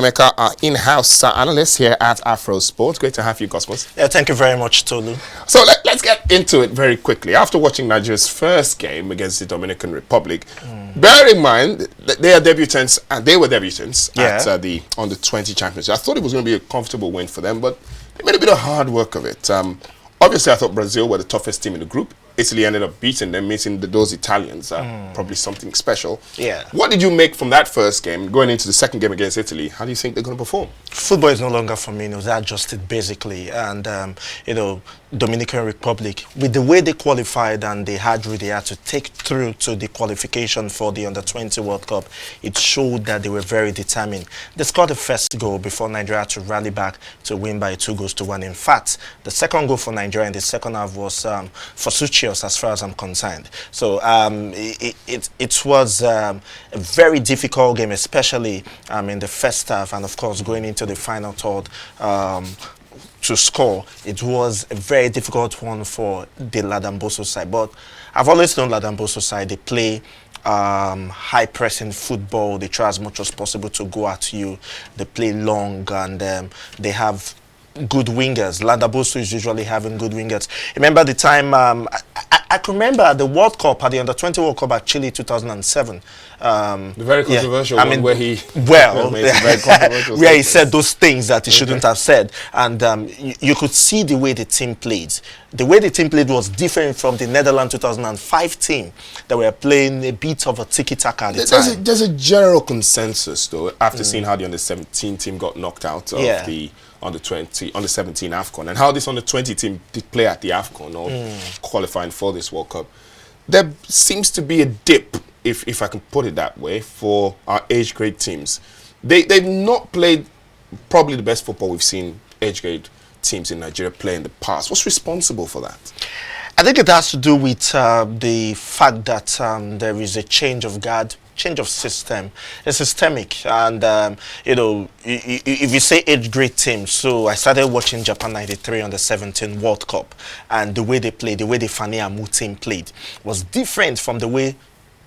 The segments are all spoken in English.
Emeka, our in-house analyst here at Afrosport. Great to have you, Cosmos. Yeah, thank you very much, Tolu. So let's get into it very quickly. After watching Nigeria's first game against the Dominican Republic, bear in mind that they are debutants, and they were debutants at the Under-20 Championship. I thought it was going to be a comfortable win for them, but they made a bit of hard work of it. Obviously, I thought Brazil were the toughest team in the group. Italy ended up beating them, meeting those Italians. Probably something special. Yeah. What did you make from that first game, going into the second game against Italy? How do you think they're going to perform? Football is no longer for me. It was adjusted, basically. And, Dominican Republic, with the way they qualified and they had to take through to the qualification for the Under-20 World Cup, it showed that they were very determined. They scored the first goal before Nigeria had to rally back to win by 2-1. In fact, the second goal for Nigeria in the second half was for Suchios, as far as I'm concerned. So it was a very difficult game, especially in the first half, and of course going into the final third to score. It was a very difficult one for the Ladamboso side, but I've always known Ladamboso side, they play high pressing football. They try as much as possible to go at you. They play long, and they have good wingers. Ladamboso is usually having good wingers. Remember the time I can remember the World Cup, at the Under-20 World Cup at Chile 2007. The very controversial one where he where he said those things that he shouldn't have said, and you could see the way the team played. The way the team played was different from the Netherlands 2005 team that were playing a bit of a tiki-taka at the time. There's a general consensus, though, after seeing how the Under-17 team got knocked out of the Under-17 AFCON, and how this Under-20 team did play at the AFCON, or qualifying for this World Cup. There seems to be a dip, if I can put it that way, for our age grade teams. They've not played probably the best football we've seen age grade teams in Nigeria play in the past. What's responsible for that? I think it has to do with the fact that there is a change of guard, change of system. It's systemic, and if you say age grade teams, so I started watching Japan '93 on the 17 World Cup, and the way they played, the way the Fani Amu team played was different from the way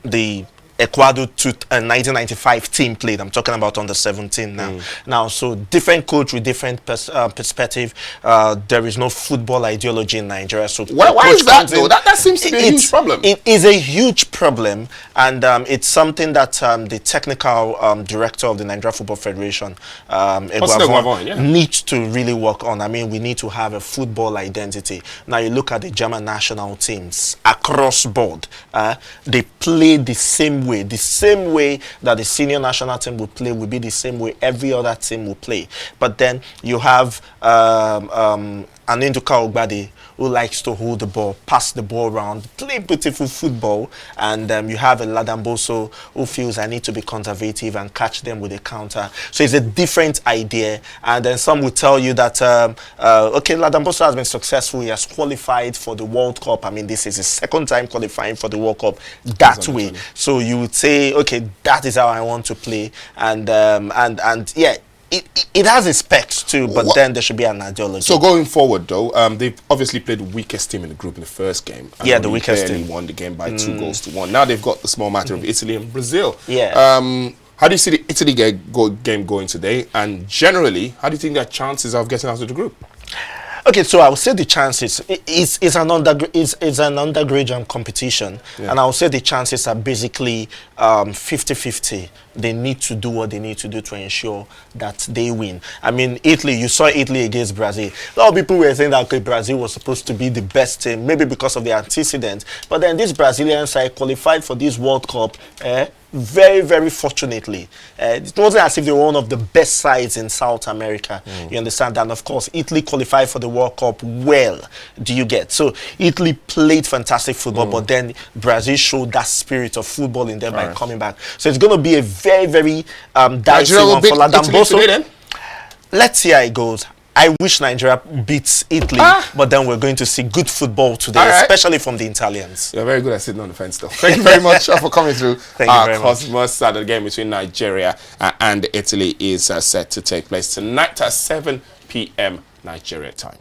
the Ecuador 1995 team played. I'm talking about under 17 now. Now, so different coach with different perspective. There is no football ideology in Nigeria. So why is that though? That seems to be a huge problem. It is a huge problem, and it's something that the technical director of the Nigeria Football Federation, needs to really work on. I mean, we need to have a football identity. Now, you look at the German national teams across board. They play the same way. The same way that the senior national team will play will be the same way every other team will play. But then you have Aninduka Ogbade, who likes to hold the ball, pass the ball around, play beautiful football, and you have a Ladamboso who feels I need to be conservative and catch them with a counter. So it's a different idea, and then some will tell you that okay, Ladamboso has been successful, he has qualified for the World Cup. I mean, this is his second time qualifying for the World Cup that way. So you would say, okay, that is how I want to play, and yeah, it has its specs too, but then there should be an ideology. So going forward, though, they've obviously played the weakest team in the group in the first game. Yeah, the weakest team. Won the game by 2-1. Now they've got the small matter of Italy and Brazil. Yeah. How do you see the Italy game going today? And generally, how do you think their chances of getting out of the group? Okay, so I would say the chances is an undergraduate competition, and I would say the chances are basically 50-50. They need to do what they need to do to ensure that they win. I mean, Italy, you saw Italy against Brazil. A lot of people were saying that, okay, Brazil was supposed to be the best team, maybe because of the antecedent. But then this Brazilian side qualified for this World Cup very, very fortunately. It wasn't as if they were one of the best sides in South America. You understand? And of course, Italy qualified for the World Cup well. Do you get? So Italy played fantastic football, but then Brazil showed that spirit of football in them by coming back. So it's going to be a very, very dicey one for Ladamboso. Let's see how it goes. I wish Nigeria beats Italy, but then we're going to see good football today, especially from the Italians. You're very good at sitting on the fence, though. Thank you very much for coming through. Thank you very much. Cosmos, the game between Nigeria and Italy is set to take place tonight at 7 p.m. Nigeria time.